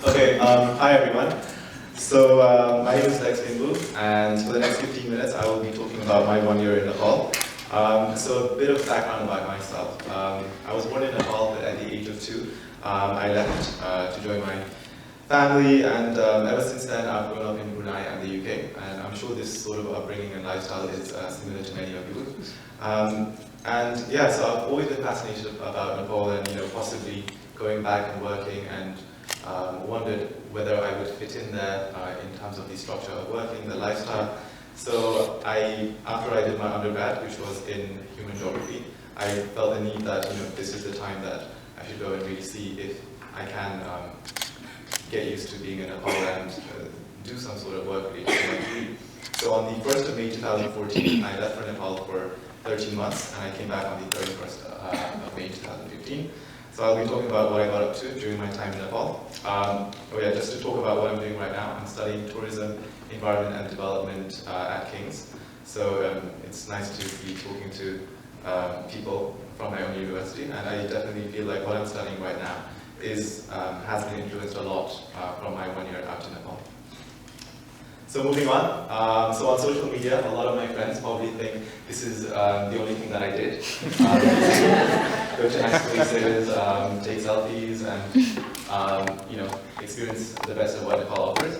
Okay, hi everyone. So my name is Lex Limbu, and for the next 15 minutes I will be talking about my 1 year in Nepal. So a bit of background about myself. I was born in Nepal, but at the age of 2, I left to join my family, and ever since then I've grown up in Brunei and the UK, and I'm sure this sort of upbringing and lifestyle is similar to many of you. And yeah, so I've always been fascinated about Nepal and possibly going back and working, and wondered whether I would fit in there in terms of the structure of working, the lifestyle. So after I did my undergrad, which was in human geography, I felt the need that this is the time that I should go and really see if I can get used to being in Nepal and do some sort of work related to my degree. So on the 1st of May 2014, I left for Nepal for 13 months, and I came back on the 31st of May 2015. So I'll be talking about what I got up to during my time in Nepal. Just to talk about what I'm doing right now, I'm studying tourism, environment and development at King's. So it's nice to be talking to people from my own university, and I definitely feel like what I'm studying right now has been influenced a lot from my 1 year out in Nepal. So moving on, so on social media, a lot of my friends probably think this is the only thing that I did. Go to nice places, take selfies, and experience the best of what Nepal offers.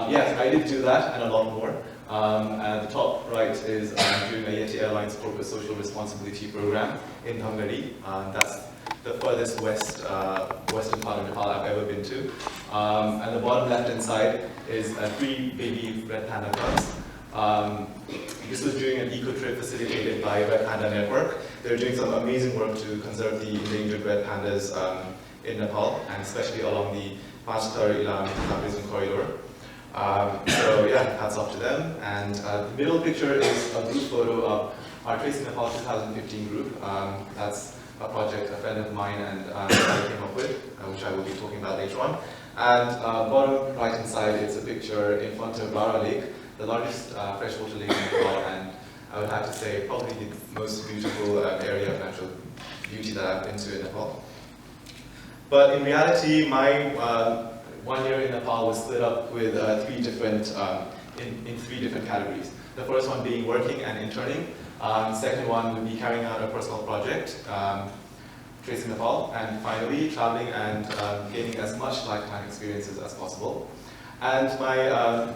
Yes, I did do that and a lot more. At the top right is doing a Yeti Airlines corporate social responsibility program in Thangari. That's the furthest western part of Nepal I've ever been to. And the bottom left-hand side is 3 baby red panda cubs. This was during an eco-trip facilitated by Red Panda Network. They're doing some amazing work to conserve the endangered red pandas in Nepal, and especially along the Panchthar Ilam Tourism corridor. So yeah, hats off to them. And the middle picture is a group photo of our Tracing Nepal 2015 group. That's a project a friend of mine and I came up with, which I will be talking about later on. And bottom right hand side is a picture in front of Lara Lake, the largest freshwater lake in Nepal, and I would have to say probably the most beautiful area of natural beauty that I've been to in Nepal. But in reality, my 1 year in Nepal was split up with three different categories. The first one being working and interning. Second one would be carrying out a personal project, Tracing Nepal, and finally traveling and gaining as much lifetime experiences as possible. And my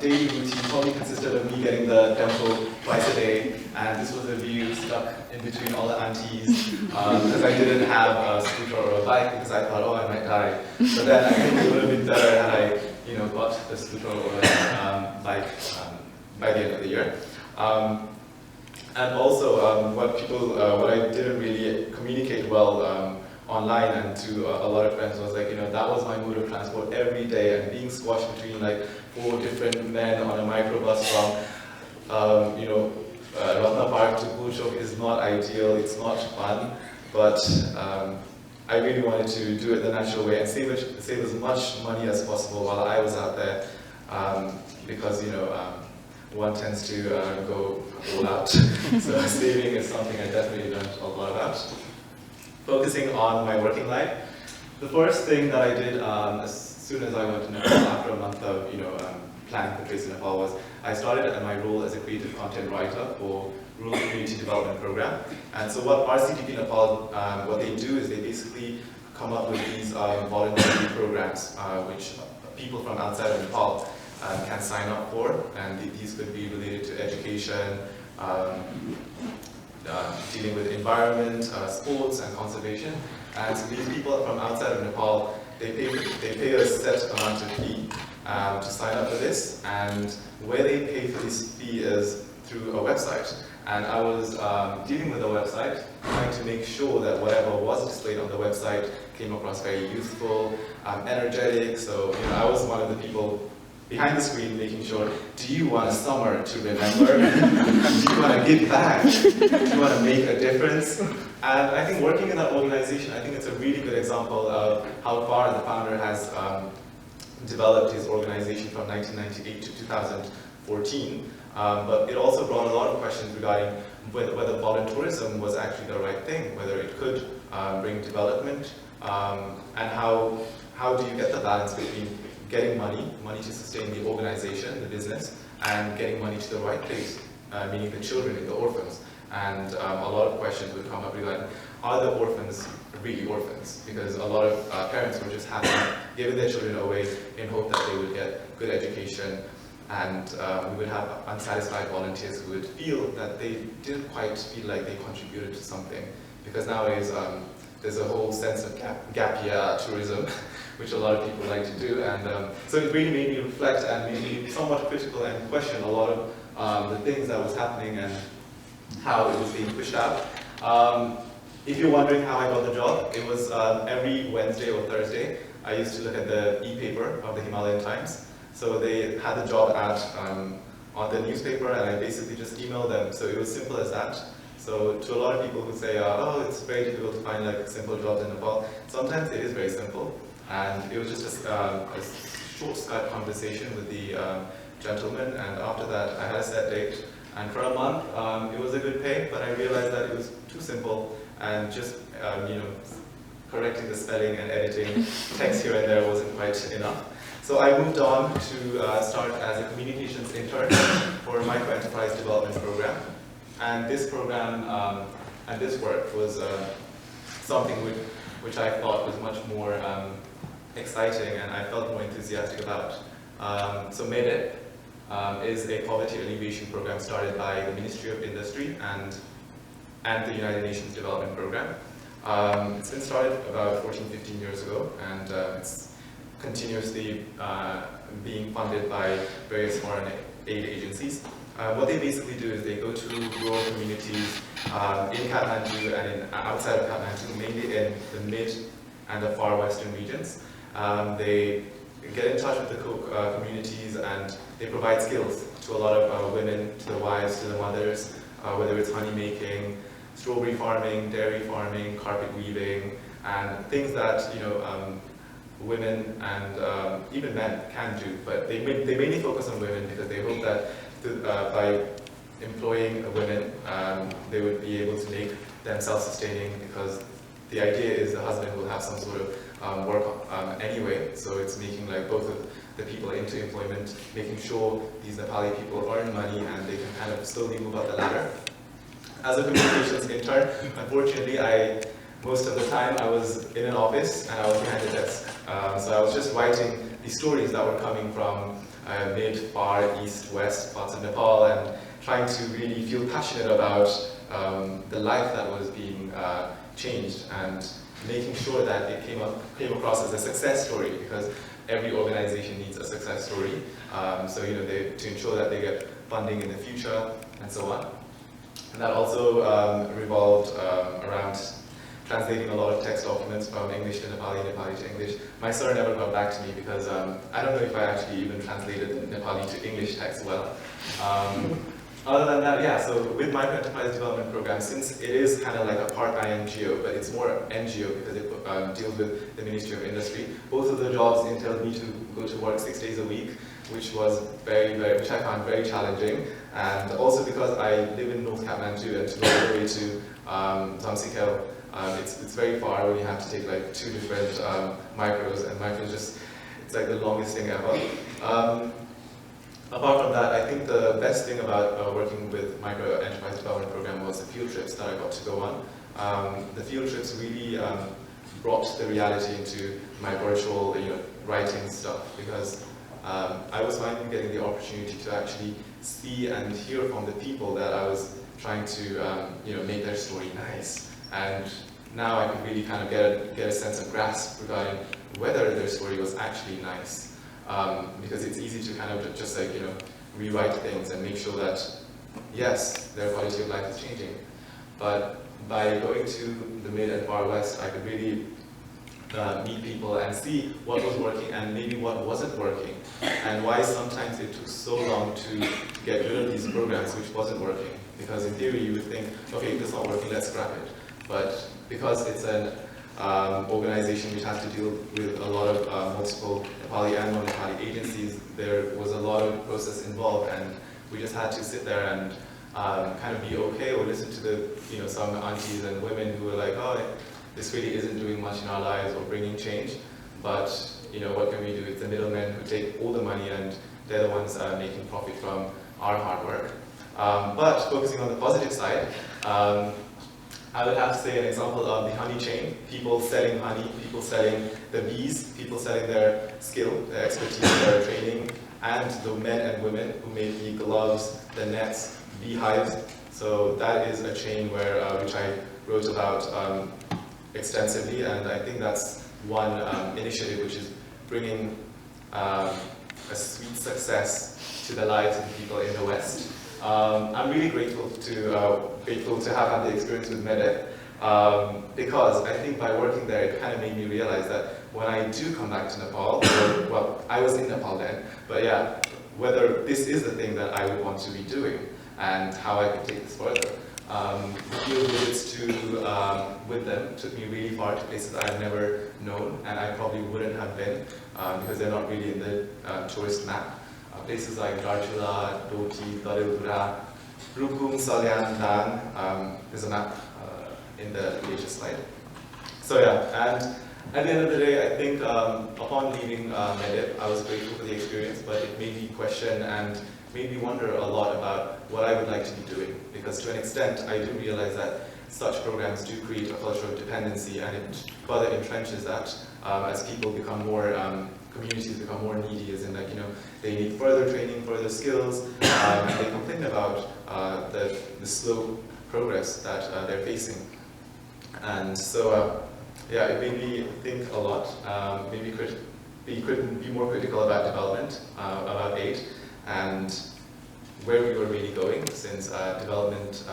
daily routine probably consisted of me getting the temple twice a day, and this was a view stuck in between all the aunties, because I didn't have a scooter or a bike, because I thought, oh, I might die. But then I think it would have been better had I, got the scooter or bike by the end of the year. And also, what I didn't really communicate well online and to a lot of friends was like, that was my mode of transport every day, and being squashed between like 4 different men on a microbus from, Ratna Park to Pulchok is not ideal, it's not fun, but I really wanted to do it the natural way and save as much money as possible while I was out there, because, one tends to go all out. So saving is something I definitely learned a lot about. Focusing on my working life, the first thing that I did as soon as I went to Nepal after a month of planning for Tracing Nepal was I started my role as a creative content writer for Rural Community Development Program. And so what RCDP Nepal, what they do is they basically come up with these voluntary programs which people from outside of Nepal can sign up for, and these could be related to education, dealing with environment, sports, and conservation. And so these people from outside of Nepal, they pay a set amount of fee to sign up for this, and where they pay for this fee is through a website. And I was dealing with the website, trying to make sure that whatever was displayed on the website came across very youthful, energetic. So I was one of the people behind the screen making sure, do you want a summer to remember? Do you want to give back? Do you want to make a difference? And I think working in that organization, I think it's a really good example of how far the founder has developed his organization from 1998 to 2014. But it also brought a lot of questions regarding whether volunteerism was actually the right thing, whether it could bring development, and how do you get the balance between getting money to sustain the organization, the business, and getting money to the right place, meaning the children in the orphans. And a lot of questions would come up regarding, are the orphans really orphans? Because a lot of parents were just happy giving their children away in hope that they would get good education, and we would have unsatisfied volunteers who would feel that they didn't quite feel like they contributed to something. Because nowadays there's a whole sense of gap year tourism, which a lot of people like to do, and so it really made me reflect and made me somewhat critical and question a lot of the things that was happening and how it was being pushed out. If you're wondering how I got the job, it was every Wednesday or Thursday, I used to look at the e-paper of the Himalayan Times. So they had the job ad on the newspaper, and I basically just emailed them. So it was simple as that. So to a lot of people who say, oh, it's very difficult to find like simple jobs in Nepal, sometimes it is very simple. And it was just a short Skype conversation with the gentleman, and after that I had a set date. And for a month, it was a good pay, but I realized that it was too simple, and just correcting the spelling and editing text here and there wasn't quite enough. So I moved on to start as a communications intern for a micro-enterprise development program. And this program and this work was something which I thought was much more exciting and I felt more enthusiastic about. So MEDEP is a poverty alleviation program started by the Ministry of Industry and the United Nations Development Program. It's been started about 14-15 years ago, and it's continuously being funded by various foreign aid agencies. What they basically do is they go to rural communities in Kathmandu and outside of Kathmandu, mainly in the mid and the far western regions. They get in touch with the communities, and they provide skills to a lot of women, to the wives, to the mothers, whether it's honey making, strawberry farming, dairy farming, carpet weaving, and things that women and even men can do. But they mainly focus on women because they hope that by employing women, they would be able to make them self-sustaining, because the idea is the husband will have some sort of work anyway, so it's making like both of the people into employment, making sure these Nepali people earn money and they can kind of slowly move up the ladder. As a communications intern, unfortunately, most of the time I was in an office and I was behind the desk. So I was just writing the stories that were coming from mid, far, east, west parts of Nepal, and trying to really feel passionate about the life that was being changed, and making sure that it came across as a success story, because every organization needs a success story. So to ensure that they get funding in the future and so on. And that also revolved around translating a lot of text documents from English to Nepali, Nepali to English. My sir never got back to me because I don't know if I actually even translated the Nepali to English text well. Other than that, yeah, so with micro-enterprise development program, since it is kind of like a part INGO, but it's more NGO because it deals with the Ministry of Industry, both of the jobs entailed me to go to work 6 days a week, which was which I found very challenging. And also because I live in North Kathmandu, and to go all the way to Zamsikel, it's very far when you have to take like 2 different micros, and micros it's like the longest thing ever. Apart from that, I think the best thing about working with Micro Enterprise Development Program was the field trips that I got to go on. The field trips really brought the reality into my virtual writing stuff, because I was finally getting the opportunity to actually see and hear from the people that I was trying to make their story nice. And now I could really kind of get a sense of grasp regarding whether their story was actually nice. Because it's easy to kind of just like, rewrite things and make sure that, yes, their quality of life is changing. But by going to the mid and far west, I could really meet people and see what was working and maybe what wasn't working, and why sometimes it took so long to get rid of these programs which wasn't working. Because in theory you would think, okay, this is not working, let's scrap it. But because it's an organization which has to deal with a lot of multiple Nepali and non-Nepali agencies, there was a lot of process involved, and we just had to sit there and kind of be okay, or listen to the some aunties and women who were like, oh, this really isn't doing much in our lives or bringing change, but what can we do? It's the middlemen who take all the money and they're the ones making profit from our hard work. But focusing on the positive side, I would have to say an example of the honey chain. People selling honey, people selling the bees, people selling their skill, their expertise, their training, and the men and women who make the gloves, the nets, beehives. So that is a chain where which I wrote about extensively, and I think that's one initiative which is bringing a sweet success to the lives of the people in the West. I'm really grateful to have had the experience with MEDEF because I think by working there it kind of made me realize that when I do come back to Nepal, well, I was in Nepal then, but yeah, whether this is the thing that I would want to be doing and how I could take this further. Field visits with them took me really far to places I've never known, and I probably wouldn't have been because they're not really in the tourist map. Places like Darchula, Doti, Dareudura, Rukum, Salyan, Dan. There's a map in the latest slide. So yeah, and at the end of the day, I think upon leaving MEDEF, I was grateful for the experience, but it made me question and made me wonder a lot about what I would like to be doing. Because to an extent, I do realize that such programs do create a culture of dependency, and it further entrenches that as people become more, communities become more needy, as in like, they need further training, further skills, and they complain about the slow progress that they're facing. And so, yeah, it made me think a lot. Maybe we could be more critical about development, about aid, and where we were really going, since development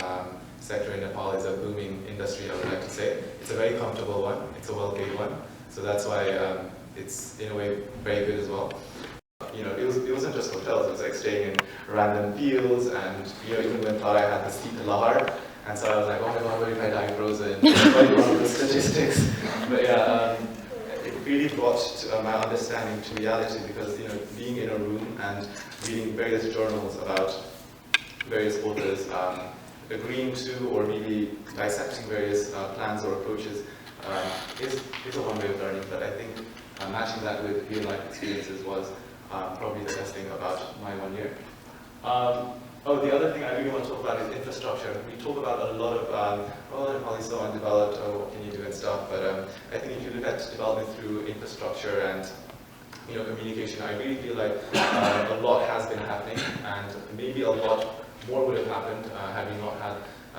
sector in Nepal is a booming industry, I would like to say. It's a very comfortable one, it's a well-paid one, so that's why it's in a way very good as well. It wasn't just hotels, it was like staying in random fields, and even when I had the steep lahar, and so I was like, oh my god, what if I die frozen? What are the statistics? But yeah, it really brought my understanding to reality, because being in a room and reading various journals about various authors agreeing to or maybe dissecting various plans or approaches is a one way of learning, but I think matching that with real life experiences was probably the best thing about my 1 year. Oh, the other thing I really want to talk about is infrastructure. We talk about a lot of, Nepal is so undeveloped, what can you do and stuff, but I think if you look at development through infrastructure and communication, I really feel like a lot has been happening, and maybe a lot more would have happened had we not had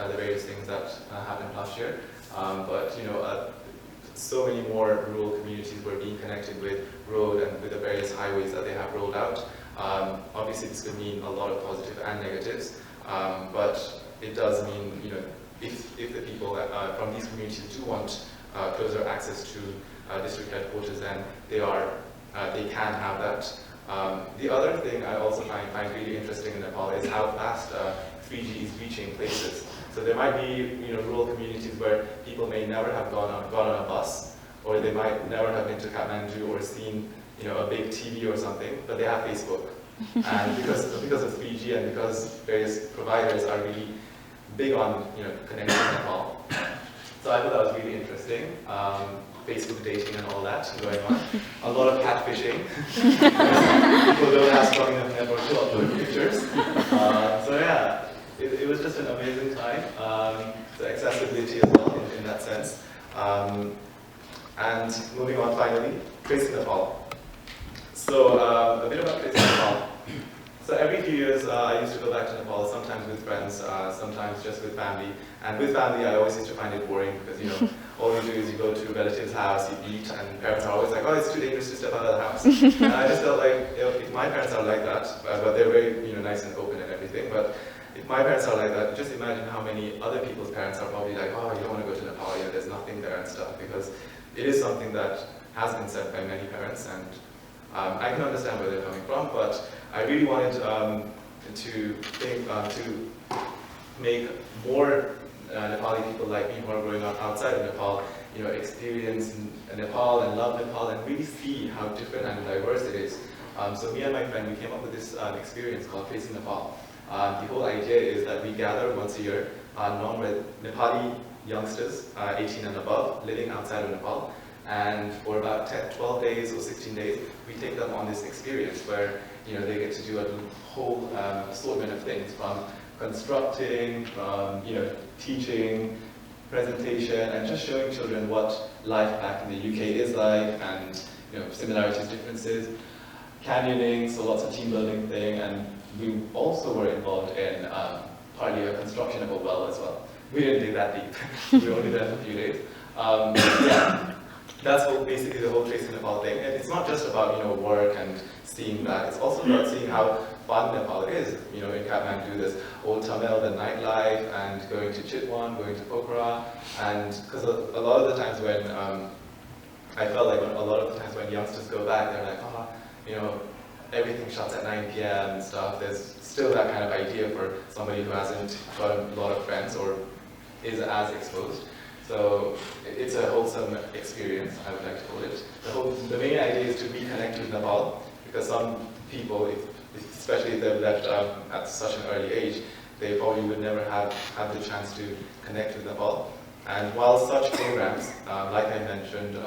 the various things that happened last year. But so many more rural communities were being connected with road and with the various highways that they have rolled out. Obviously, this could mean a lot of positive and negatives, but it does mean, if the people from these communities do want closer access to district headquarters, then they can have that. The other thing I also find really interesting in Nepal is how fast 3G is reaching places. So there might be rural communities where people may never have gone on a bus, or they might never have been to Kathmandu or seen a big TV or something, but they have Facebook. And because of 3G and because various providers are really big on connecting Nepal. So I thought that was really interesting. Facebook dating and all that going on. A lot of catfishing. People don't have strong enough network to upload pictures. So yeah, it was just an amazing time. The accessibility as well in that sense. And moving on finally, Tracing Nepal. So a bit about Tracing Nepal. So every few years I used to go back to Nepal, sometimes with friends, sometimes just with family. And with family I always used to find it boring because all you do is you go to a relative's house, you eat, and parents are always like, oh, it's too dangerous to step out of the house. And I just felt like, if my parents are like that, but they're very nice and open and everything, but if my parents are like that, just imagine how many other people's parents are probably like, oh, you don't want to go to Nepal, there's nothing there and stuff, because it is something that has been said by many parents, and I can understand where they're coming from, but I really wanted to make more Nepali people like me who are growing up outside of Nepal, experience Nepal and love Nepal and really see how different and diverse it is. So me and my friend, we came up with this experience called Tracing Nepal. The whole idea is that we gather once a year non-Nepali youngsters, 18 and above, living outside of Nepal, and for about 12 days or 16 days, we take them on this experience where they get to do a whole assortment of things, from constructing, from teaching, presentation, and just showing children what life back in the UK is like, and similarities, differences, canyoning, so lots of team building thing, and we also were involved in partly a construction of a well as well. We didn't dig that deep. We were only there for a few days. Yeah, that's basically the whole Tracing Nepal thing. And it's not just about work and seeing that. It's also about seeing how fun Nepal is. In Kathmandu, there's Old Tamil, the nightlife, and going to Chitwan, going to Pokhara, and because a lot of the times when I felt like a lot of the times when youngsters go back, they're like, everything shuts at 9 p.m. and stuff. There's still that kind of idea for somebody who hasn't got a lot of friends or is as exposed. So it's a wholesome experience, I would like to call it. The main idea is to reconnect with Nepal, because some people, especially if they've left at such an early age, they probably would never have the chance to connect with Nepal. And while such programs, like I mentioned,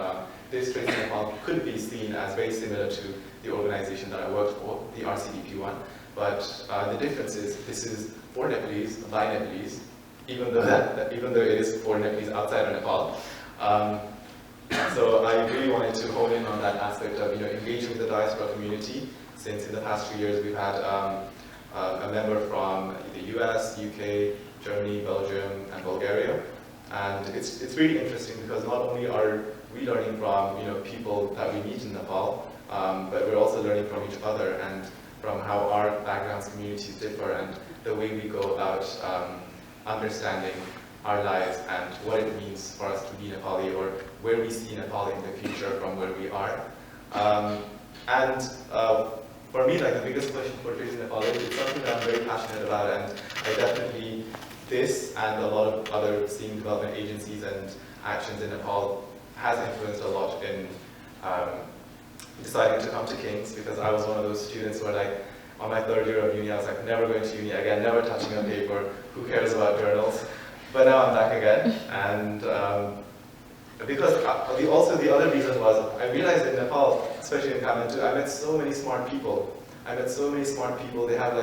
this Tracing Nepal could be seen as very similar to the organization that I worked for, the RCDP one, but the difference is this is for Nepalese, by Nepalese, even though it is for Nepalese outside of Nepal. So I really wanted to hone in on that aspect of engaging with the diaspora community, since in the past few years we've had a member from the US, UK, Germany, Belgium, and Bulgaria. And it's really interesting because not only are we learning from people that we meet in Nepal, but we're also learning from each other and from how our backgrounds, communities differ, and the way we go about understanding our lives and what it means for us to be Nepali, or where we see Nepal in the future from where we are. For me, the biggest question for Tracing Nepal is it's something that I'm very passionate about, and I definitely, this and a lot of other STEAM development agencies and actions in Nepal has influenced a lot in deciding to come to King's, because I was one of those students who were like, on my third year of uni, I was like, never going to uni again, never touching a paper, who cares about journals? But now I'm back again, and because also the other reason was, I realized in Nepal, especially in Kathmandu, I met so many smart people. They have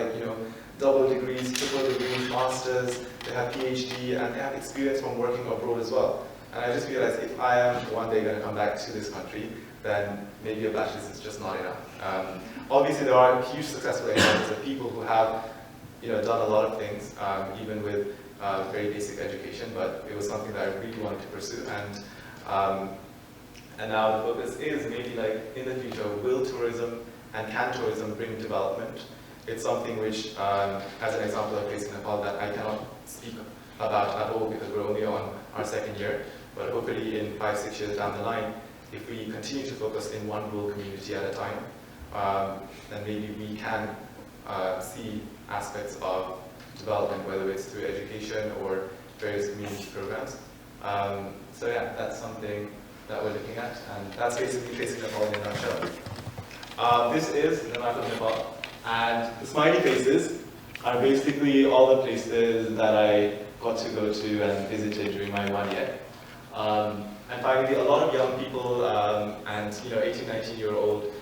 double degrees, triple degrees, masters, they have PhD, and they have experience from working abroad as well. And I just realized if I am one day going to come back to this country, then maybe a bachelor's is just not enough. Obviously, there are huge successful examples of people who have done a lot of things, even with very basic education, but it was something that I really wanted to pursue. And now the focus is maybe in the future, will tourism and can tourism bring development? It's something which, as an example of Tracing Nepal, that I cannot speak about at all because we're only on our second year. But hopefully in 5-6 years down the line, if we continue to focus in one rural community at a time, then maybe we can see aspects of development, whether it's through education or various community programs. So yeah, that's something that we're looking at, and that's basically Tracing Nepal in a nutshell. This is the map of Nepal. And the smiley faces are basically all the places that I got to go to and visited during my 1 year. And finally, a lot of young people and 18, 19-year-old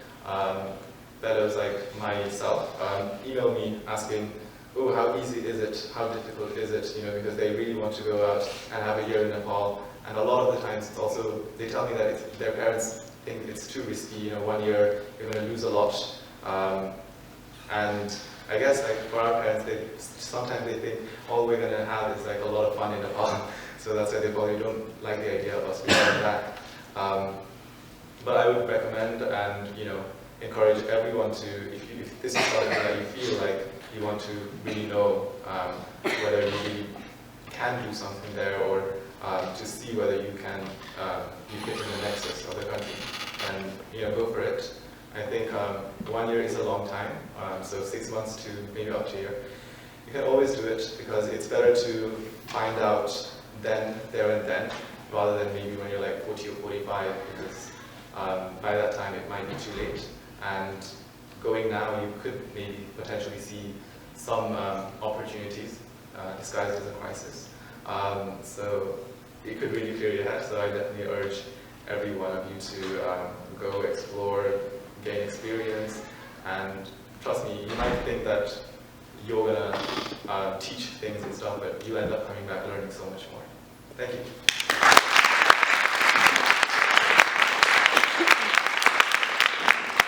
fellows like myself email me asking, oh, how easy is it? How difficult is it? Because they really want to go out and have a year in Nepal. And a lot of the times it's also, they tell me that their parents think it's too risky. 1 year, you're going to lose a lot. And I guess for our parents, sometimes they think all we're going to have is a lot of fun in Nepal. So that's why they probably don't like the idea of us going back. But I would recommend and encourage everyone to, if this is something that you feel like you want to really know whether you really can do something there, or to see whether you can you fit in the nexus of the country, and go for it. I think 1 year is a long time, so 6 months to maybe up to a year. You can always do it because it's better to find out then, there and then, rather than maybe when you're 40 or 45, because by that time it might be too late. And going now, you could maybe potentially see some opportunities disguised as a crisis. So it could really clear your head, so I definitely urge every one of you to go explore, gain experience, and trust me, you might think that you're gonna teach things and stuff, but you end up coming back learning so much more. Thank you.